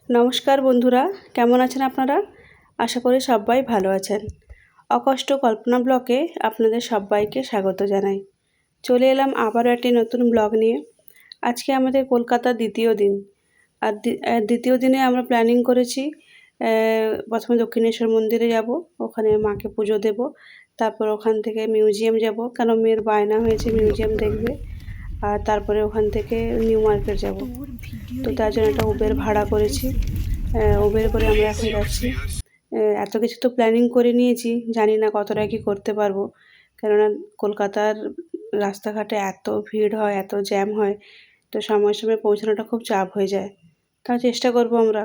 নমস্কার বন্ধুরা, কেমন আছেন আপনারা? আশা করি সবাই ভালো আছেন। অকষ্ট কল্পনা ব্লগে আপনাদের সবাইকে স্বাগত জানাই। চলে এলাম আবারও একটি নতুন ব্লগ নিয়ে। আজকে আমাদের কলকাতার দ্বিতীয় দিন। আর দ্বিতীয় দিনে আমরা প্ল্যানিং করেছি প্রথমে দক্ষিণেশ্বর মন্দিরে যাব, ওখানে মাকে পুজো দেব। তারপর ওখান থেকে মিউজিয়াম যাব, কেন মেয়ের বায়না হয়েছে মিউজিয়াম দেখবে। আর তারপরে ওখান থেকে নিউ মার্কেট যাব। তো তার জন্য একটা উবের ভাড়া করেছি। উবের করে আমরা এখন যাচ্ছি। এত কিছু তো প্ল্যানিং করে নিয়েছি, জানি না কতটা কী করতে পারবো, কেননা কলকাতার রাস্তাঘাটে এত ভিড় হয়, এত জ্যাম হয়, তো সময় সময় পৌঁছানোটা খুব চাপ হয়ে যায়। তাও চেষ্টা করব আমরা।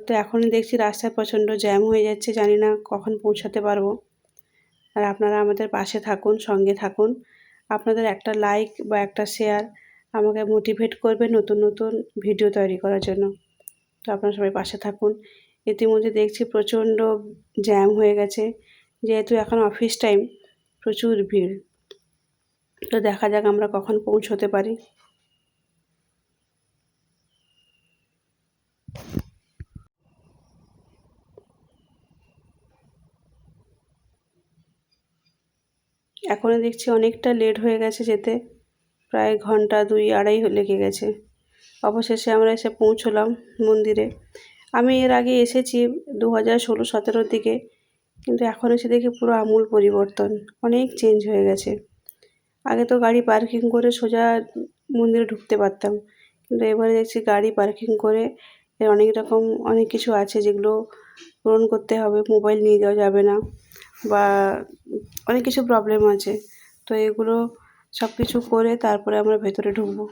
তো এখনই দেখছি রাস্তায় প্রচণ্ড জ্যাম হয়ে যাচ্ছে, জানি না কখন পৌঁছাতে পারবো। আর আপনারা আমাদের পাশে থাকুন, সঙ্গে থাকুন। আপনাদের একটা লাইক বা একটা শেয়ার আমাকে মোটিভেট করবে নতুন নতুন ভিডিও তৈরি করার জন্য। তো আপনারা সবাই পাশে থাকুন। ইতিমধ্যে দেখছি প্রচণ্ড জ্যাম হয়ে গেছে, যেহেতু এখন অফিস টাইম, প্রচুর ভিড়। তো দেখা যাক আমরা কখন পৌঁছতে পারি। এখনও দেখছি অনেকটা লেট হয়ে গেছে যেতে, প্রায় ঘন্টা 2-2.5 লেগে গেছে। অবশেষে আমরা এসে পৌঁছলাম মন্দিরে। আমি এর আগে এসেছি 2016-17 দিকে, কিন্তু এখন এসে দেখি পুরো আমূল পরিবর্তন, অনেক চেঞ্জ হয়ে গেছে। আগে তো গাড়ি পার্কিং করে সোজা মন্দিরে ঢুকতে পারতাম, কিন্তু এবারে দেখছি গাড়ি পার্কিং করে অনেক কিছু আছে যেগুলো পূরণ করতে হবে। মোবাইল নিয়ে যাওয়া যাবে না, বা অনেক কিছু প্রবলেম আছে। তো এগুলো সব কিছু করে তারপরে আমরা ভেতরে ঢুকবো।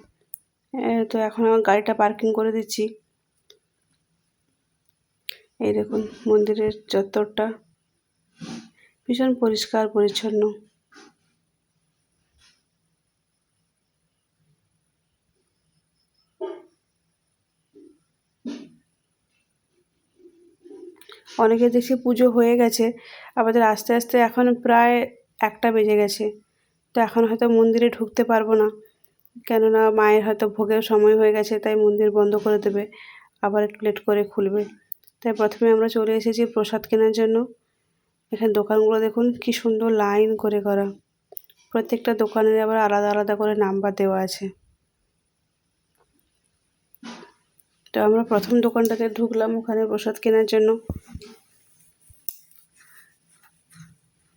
তো এখন আমার গাড়িটা পার্কিং করে দিচ্ছি। এই দেখুন মন্দিরের চত্বরটা ভীষণ পরিষ্কার পরিচ্ছন্ন। অনেকে দেখছি পুজো হয়ে গেছে, আমাদের আস্তে আস্তে এখন প্রায় 1টা বেজে গেছে। তো এখন হয়তো মন্দিরে ঢুকতে পারবো না, কেননা মায়ের হয়তো ভোগের সময় হয়ে গেছে, তাই মন্দির বন্ধ করে দেবে, আবার একটু লেট করে খুলবে। তাই প্রথমে আমরা চলে এসেছি প্রসাদ কেনার জন্য। এখানে দোকানগুলো দেখুন কি সুন্দর লাইন করে করা, প্রত্যেকটা দোকানের আবার আলাদা আলাদা করে নাম্বার দেওয়া আছে। তো আমরা প্রথম দোকানটাতে ঢুকলাম ওখানে প্রসাদ কেনার জন্য।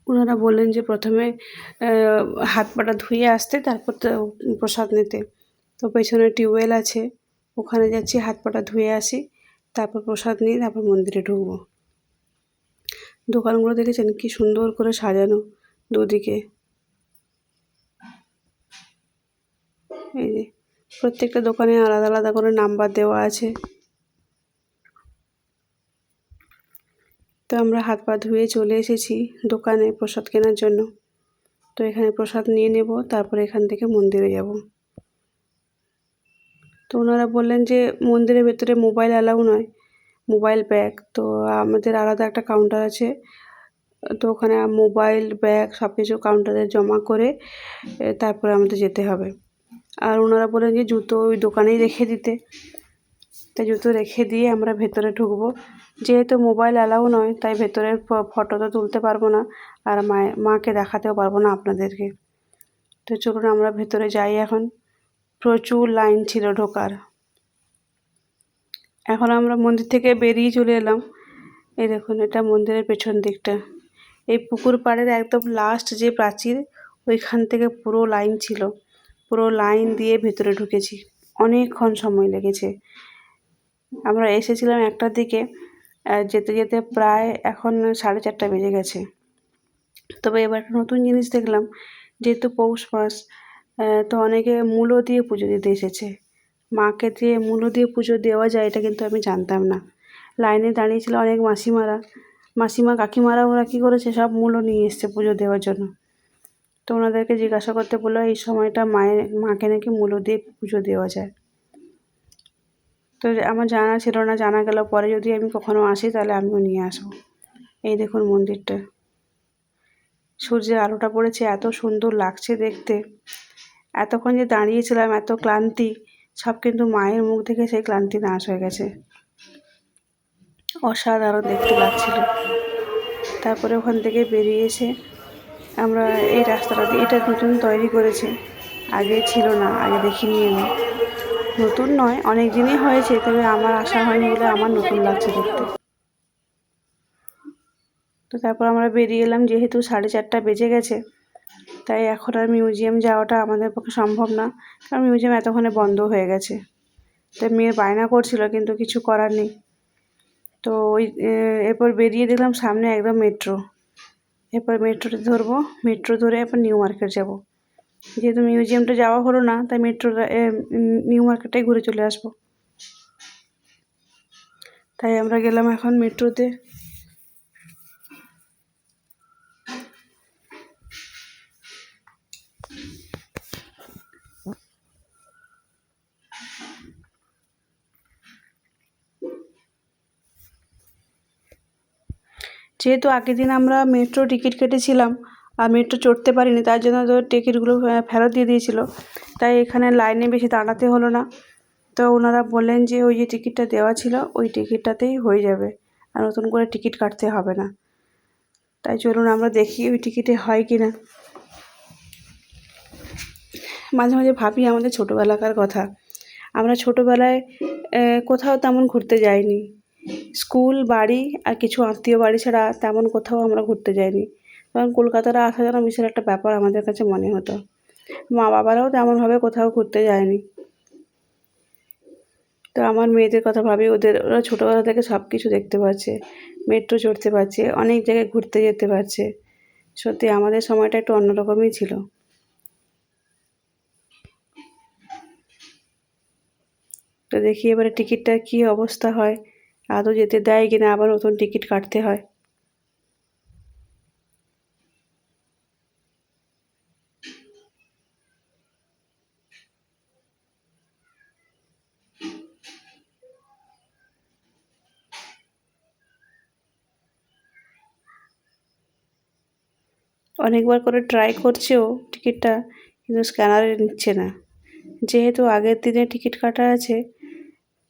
ওনারা বললেন যে প্রথমে হাত পাটা ধুয়ে আসতে, তারপর তো প্রসাদ নিতে। তো পেছনে টিউবওয়েল আছে, ওখানে যাচ্ছি হাত পাটা ধুয়ে আসি, তারপর প্রসাদ নিয়ে তারপর মন্দিরে ঢুকবো। দোকানগুলো দেখেছেন কি সুন্দর করে সাজানো দুদিকে। এই যে প্রত্যেকটা দোকানে আলাদা আলাদা করে নাম্বার দেওয়া আছে। তো আমরা হাত পা ধুয়ে চলে এসেছি দোকানে প্রসাদ কেনার জন্য। তো এখানে প্রসাদ নিয়ে নেব, তারপরে এখান থেকে মন্দিরে যাব। তো ওনারা বললেন যে মন্দিরের ভেতরে মোবাইল অ্যালাউ নয়, মোবাইল ব্যাগ। তো আমাদের আলাদা একটা কাউন্টার আছে, তো ওখানে মোবাইল ব্যাগ সব কিছু কাউন্টারে জমা করে তারপরে আমাদের যেতে হবে। আর ওনারা বললেন যে জুতো ওই দোকানেই রেখে দিতে, তাই জুতো রেখে দিয়ে আমরা ভেতরে ঢুকবো। যেহেতু মোবাইল অ্যালাউ নয়, তাই ভেতরের ফটো তো তুলতে পারবো না, আর মাকে দেখাতেও পারবো না আপনাদেরকে। তো চলুন আমরা ভেতরে যাই। এখন প্রচুর লাইন ছিল ঢোকার। এখন আমরা মন্দির থেকে বেরিয়ে চলে এলাম। এই দেখুন এটা মন্দিরের পেছন দিকটা। এই পুকুর পাড়ের একদম লাস্ট যে প্রাচীর, ওইখান থেকে পুরো লাইন ছিল, পুরো লাইন দিয়ে ভেতরে ঢুকেছি। অনেকক্ষণ সময় লেগেছে। আমরা এসেছিলাম 1টার দিকে, যেতে যেতে প্রায় এখন 4:30 বেজে গেছে। তবে এবার একটা নতুন জিনিস দেখলাম, যেহেতু পৌষ মাস, তো অনেকে মূলো দিয়ে পুজো দিতে এসেছে। মাকে দিয়ে মূলো দিয়ে পুজো দেওয়া যায়, এটা কিন্তু আমি জানতাম না। লাইনে দাঁড়িয়েছিল অনেক মাসিমা কাকিমারা, ওরা কী করেছে সব মূলো নিয়ে এসছে পুজো দেওয়ার জন্য। তো ওনাদেরকে জিজ্ঞাসা করতে বললো এই সময়টা মাকে নাকি মূলো দিয়ে পুজো দেওয়া যায়। তো আমার জানা ছিল না, জানা গেল পরে, যদি আমি কখনো আসি তাহলে আমিও নিয়ে আসবো। এই দেখুন মন্দিরটা, সূর্যের আলোটা পড়েছে, এত সুন্দর লাগছে দেখতে। এতক্ষণ যে দাঁড়িয়েছিলাম, এত ক্লান্তি, সব কিন্তু মায়ের মুখ দেখে সেই ক্লান্তি নাশ হয়ে গেছে। অসাধারণ দেখতে লাগছিল। তারপরে ওখান থেকে বেরিয়ে এসে আমরা এই রাস্তাটা দিয়ে, এটা নতুন তৈরি করেছে, আগে ছিল না, আগে দেখিনি আমি। নতুন নয়, অনেক দিনই হয়েছে, তবে আমার আসা হয়নি বলে আমার নতুন লাগছে দেখতে। তো তারপর আমরা বেরিয়ে এলাম, যেহেতু 4:30 বেজে গেছে, তাই এখন আর মিউজিয়াম যাওয়াটা আমাদের পক্ষে সম্ভব না, কারণ মিউজিয়াম এতক্ষণে বন্ধ হয়ে গেছে। তাই মেয়ে বায়না করছিল, কিন্তু কিছু করার নেই। তো এরপর বেরিয়ে দেখলাম সামনে একদম মেট্রো। এরপর মেট্রোটা ধরবো, মেট্রো ধরে এরপর নিউ মার্কেট যাব। যেহেতু মিউজিয়ামটা যাওয়া হলো না, তাই মেট্রোটা নিউ মার্কেটটাই ঘুরে চলে আসবো। তাই আমরা গেলাম এখন মেট্রোতে। যেহেতু আগের দিন আমরা মেট্রো টিকিট কেটেছিলাম আর মেট্রো চড়তে পারিনি, তার জন্য তো টিকিটগুলো ফেরত দিয়ে দিয়েছিল, তাই এখানে লাইনে বেশি দাঁড়াতে হলো না। তো ওনারা বললেন যে ওই যে টিকিটটা দেওয়া ছিল ওই টিকিটটাতেই হয়ে যাবে, আর নতুন করে টিকিট কাটতে হবে না। তাই চলুন আমরা দেখি ওই টিকিটে হয় কি না। মাঝে মাঝে ভাবি আমাদের ছোটোবেলাকার কথা। আমরা ছোটোবেলায় কোথাও তেমন ঘুরতে যাইনি। স্কুল, বাড়ি আর কিছু আত্মীয় বাড়ি ছাড়া তেমন কোথাও আমরা ঘুরতে যাইনি। কারণ কলকাতাটা আসা যেন বিশাল একটা ব্যাপার আমাদের কাছে মনে হতো। মা বাবারাও তেমনভাবে কোথাও ঘুরতে যায়নি। তো আমার মেয়েদের কথা ভাবি, ওরা ছোটোবেলা থেকে সব কিছু দেখতে পাচ্ছে, মেট্রো চড়তে পারছে, অনেক জায়গায় ঘুরতে যেতে পারছে। সত্যি আমাদের সময়টা একটু অন্যরকমই ছিল। তো দেখি এবারে টিকিটটার কী অবস্থা হয়, আদৌ যেতে দেয় কি না, আবার নতুন টিকিট কাটতে হয়। অনেকবার করে ট্রাই করছেও টিকিটটা, কিন্তু স্ক্যানারে নিচ্ছে না। যেহেতু আগের দিনে টিকিট কাটা আছে,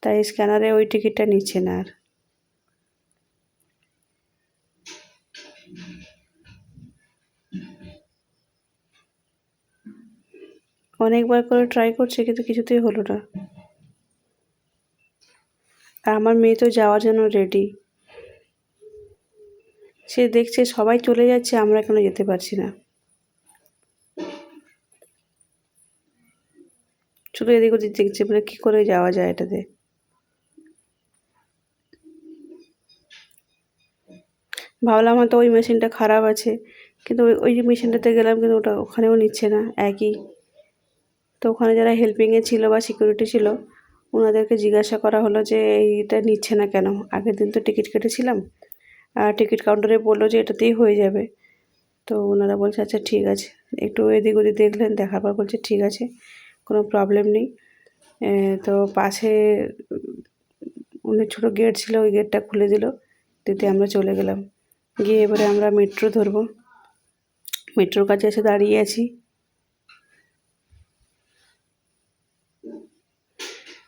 তাই স্ক্যানারে ওই টিকিটটা নিচ্ছে না আর। অনেকবার করে ট্রাই করছে, কিন্তু কিছুতেই হলো না। আর আমার মেয়ে তো যাওয়ার জন্য রেডি। সে দেখছে সবাই চলে যাচ্ছে, আমরা কেন যেতে পারছি না। শুধু এদিক ওদিক দেখছে, বলে কী করে যাওয়া যায় এটাতে। ভাবলাম হয়তো ওই মেশিনটা খারাপ আছে, কিন্তু ওই যে মেশিনটাতে গেলাম, কিন্তু ওখানেও নিচ্ছে না একই। তো ওখানে যারা হেল্পিংয়ে ছিল বা সিকিউরিটি ছিল, ওনাদেরকে জিজ্ঞাসা করা হলো যে এইটা নিচ্ছে না কেন, আগের দিন তো টিকিট কেটেছিলাম। আর টিকিট কাউন্টারে বললো যে এটাতেই হয়ে যাবে। তো ওনারা বলছে আচ্ছা ঠিক আছে। একটু এদিক ওদিক দেখলেন, দেখার পর বলছে ঠিক আছে, কোনো প্রবলেম নেই। তো পাশে অনেক ছোটো গেট ছিল, ওই গেটটা খুলে দিল, দিতে আমরা চলে গেলাম। গিয়ে এবারে আমরা মেট্রো ধরবো। মেট্রোর কাছে এসে দাঁড়িয়ে আছি।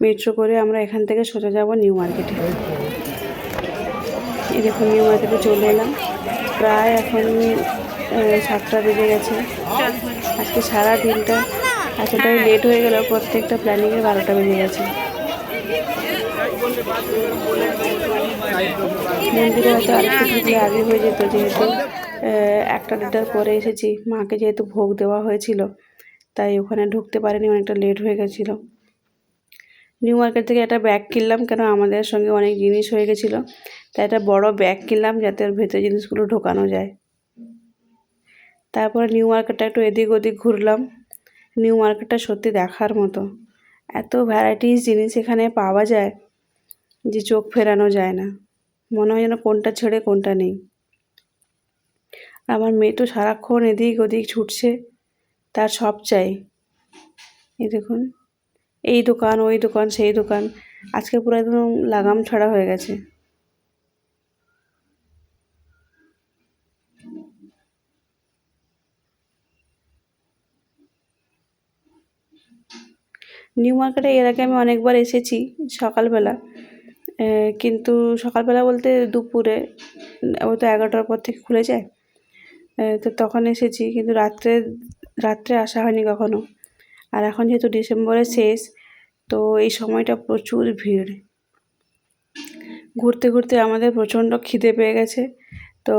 মেট্রো করে আমরা এখান থেকে সোজা যাব নিউ মার্কেটে। এই দেখুন নিউ মার্কেটে চলে এলাম। প্রায় এখন 7টা বেজে গেছে। আজকে সারা দিনটা এতটাই লেট হয়ে গেল, প্রত্যেকটা প্ল্যানিংয়ে 12টা বেজে গেছে। মন্দিরে হয়তো আরেকটু ঢুকলে আগে হয়ে যেত, যেহেতু 1টা-1:30টার পরে এসেছি। মাকে যেহেতু ভোগ দেওয়া হয়েছিল, তাই ওখানে ঢুকতে পারিনি, অনেকটা লেট হয়ে গেছিলো। নিউ মার্কেট থেকে একটা ব্যাগ কিনলাম, কেন আমাদের সঙ্গে অনেক জিনিস হয়ে গেছিলো, তাই একটা বড় ব্যাগ কিনলাম যাতে ওর ভেতরে জিনিসগুলো ঢোকানো যায়। তারপরে নিউ মার্কেটটা একটু এদিক ওদিক ঘুরলাম। নিউ মার্কেটটা সত্যি দেখার মতো, এত ভ্যারাইটিস জিনিস এখানে পাওয়া যায় যে চোখ ফেরানো যায় না, মনে হয় যেন কোনটা ছেড়ে কোনটা নেই। আমার মেয়ে তো সারাক্ষণ এদিক ওদিক ছুটছে, তার সব চাই। এই দেখুন, এই দোকান ওই দোকান সেই দোকান, আজকে পুরো একদম লাগাম ছাড়া হয়ে গেছে। নিউ মার্কেটে এর আগে আমি অনেকবার এসেছি সকালবেলা, কিন্তু সকালবেলা বলতে দুপুরে, ও তো 11টার পর থেকে খুলে যায়, তো তখন এসেছি, কিন্তু রাত্রে আসা হয়নি কখনো। আর এখন যেহেতু ডিসেম্বরের শেষ, তো এই সময়টা প্রচুর ভিড়। ঘুরতে ঘুরতে আমাদের প্রচণ্ড খিদে পেয়ে গেছে, তো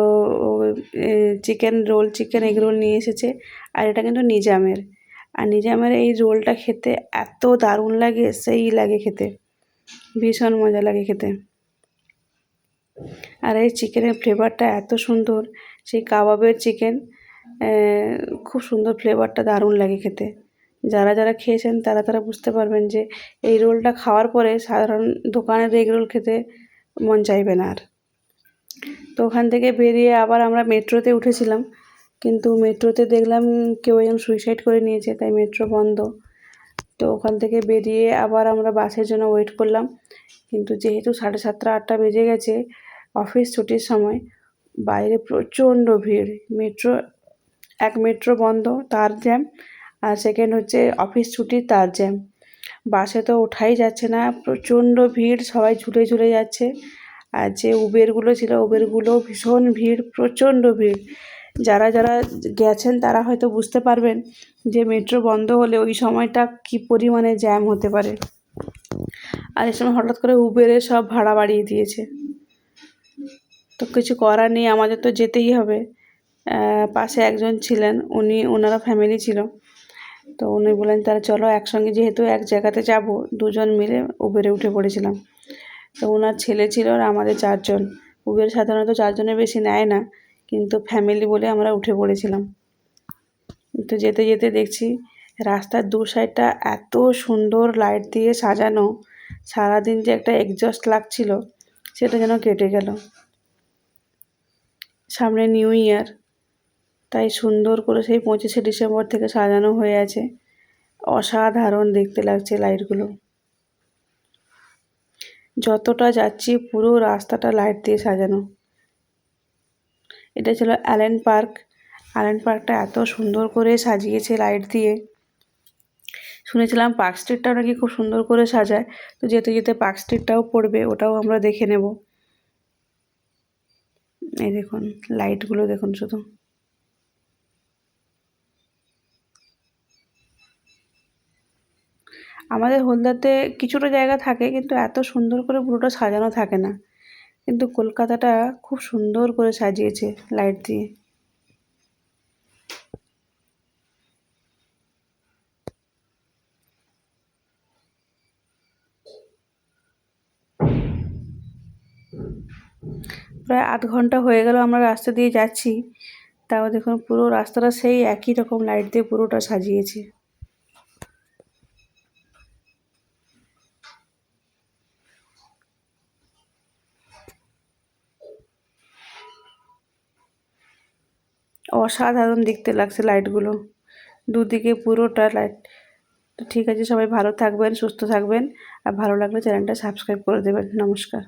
চিকেন এগ রোল নিয়ে এসেছে। আর এটা কিন্তু নিজামের, আর নিজামের এই রোলটা খেতে এত দারুণ লাগে, সেই লাগে খেতে, ভীষণ মজা লাগে খেতে। আর এই চিকেনের ফ্লেভারটা এত সুন্দর, সেই কাবাবের চিকেন, খুব সুন্দর ফ্লেভারটা, দারুণ লাগে খেতে। যারা খেয়েছেন তারা বুঝতে পারবেন যে এই রোলটা খাওয়ার পরে সাধারণ দোকানের এগ রোল খেতে মন চাইবে না আর। তো ওখান থেকে বেরিয়ে আবার আমরা মেট্রোতে উঠেছিলাম, কিন্তু মেট্রোতে দেখলাম কেউ একজন সুইসাইড করে নিয়েছে, তাই মেট্রো বন্ধ। তো ওখান থেকে বেরিয়ে আবার আমরা বাসের জন্য ওয়েট করলাম, কিন্তু যেহেতু 7:30 8টা বেজে গেছে, অফিস ছুটির সময়, বাইরে প্রচণ্ড ভিড়। মেট্রো বন্ধ, তার জ্যাম, আর সেকেন্ড হচ্ছে অফিস ছুটি, তার জ্যাম। বাসে তো ওঠাই যাচ্ছে না, প্রচণ্ড ভিড়, সবাই ঝুলে যাচ্ছে। আর যে উবেরগুলো ছিল, উবেরগুলো ভীষণ ভিড়, প্রচণ্ড ভিড়। যারা গেছেন তারা হয়তো বুঝতে পারবেন যে মেট্রো বন্ধ হলে ওই সময়টা কী পরিমাণে জ্যাম হতে পারে। আর এই সময় হঠাৎ করে উবেরের সব ভাড়া বাড়িয়ে দিয়েছে, তো কিছু করার নেই, আমাদের তো যেতেই হবে। পাশে একজন ছিলেন, ওনারা ফ্যামিলি ছিল, তো উনি বললেন তাহলে চলো একসঙ্গে, যেহেতু এক জায়গাতে যাব, দুজন মিলে উবেরে উঠে পড়েছিলাম। তো ওনার ছেলে ছিল আর আমাদের 4জন। উবের সাধারণত 4জনের বেশি নেয় না, কিন্তু ফ্যামিলি বলে আমরা উঠে পড়েছিলাম। তো যেতে যেতে দেখছি রাস্তার দু সাইডটা এত সুন্দর লাইট দিয়ে সাজানো, সারাদিন যে একটা এক্সস্ট লাগছিল সেটা যেন কেটে গেল। সামনে নিউ ইয়ার, তাই সুন্দর করে সেই 25শে ডিসেম্বর থেকে সাজানো হয়ে আছে। অসাধারণ দেখতে লাগছে লাইটগুলো। যতটা যাচ্ছি পুরো রাস্তাটা লাইট দিয়ে সাজানো। এটা ছিল অ্যালেন পার্কটা এত সুন্দর করে সাজিয়েছে লাইট দিয়ে। শুনেছিলাম পার্ক স্ট্রিটটাও নাকি খুব সুন্দর করে সাজায়, তো যেতে যেতে পার্ক স্ট্রিটটাও পড়বে, ওটাও আমরা দেখে নেব। এই দেখুন লাইটগুলো দেখুন শুধু। আমাদের হলদাতে কিছুটা জায়গা থাকে, কিন্তু এত সুন্দর করে পুরোটা সাজানো থাকে না, কিন্তু কলকাতাটা খুব সুন্দর করে সাজিয়েছে লাইট দিয়ে। প্রায় আধ ঘন্টা হয়ে গেল আমরা রাস্তা দিয়ে যাচ্ছি, তাও দেখুন পুরো রাস্তাটা সেই একই রকম লাইট দিয়ে পুরোটা সাজিয়েছে। অসাধারণ দেখতে লাগছে লাইটগুলো, দুদিকে পুরোটা লাইট। তো ঠিক আছে, সবাই ভালো থাকবেন, সুস্থ থাকবেন, আর ভালো লাগলে চ্যানেলটা সাবস্ক্রাইব করে দেবেন। নমস্কার।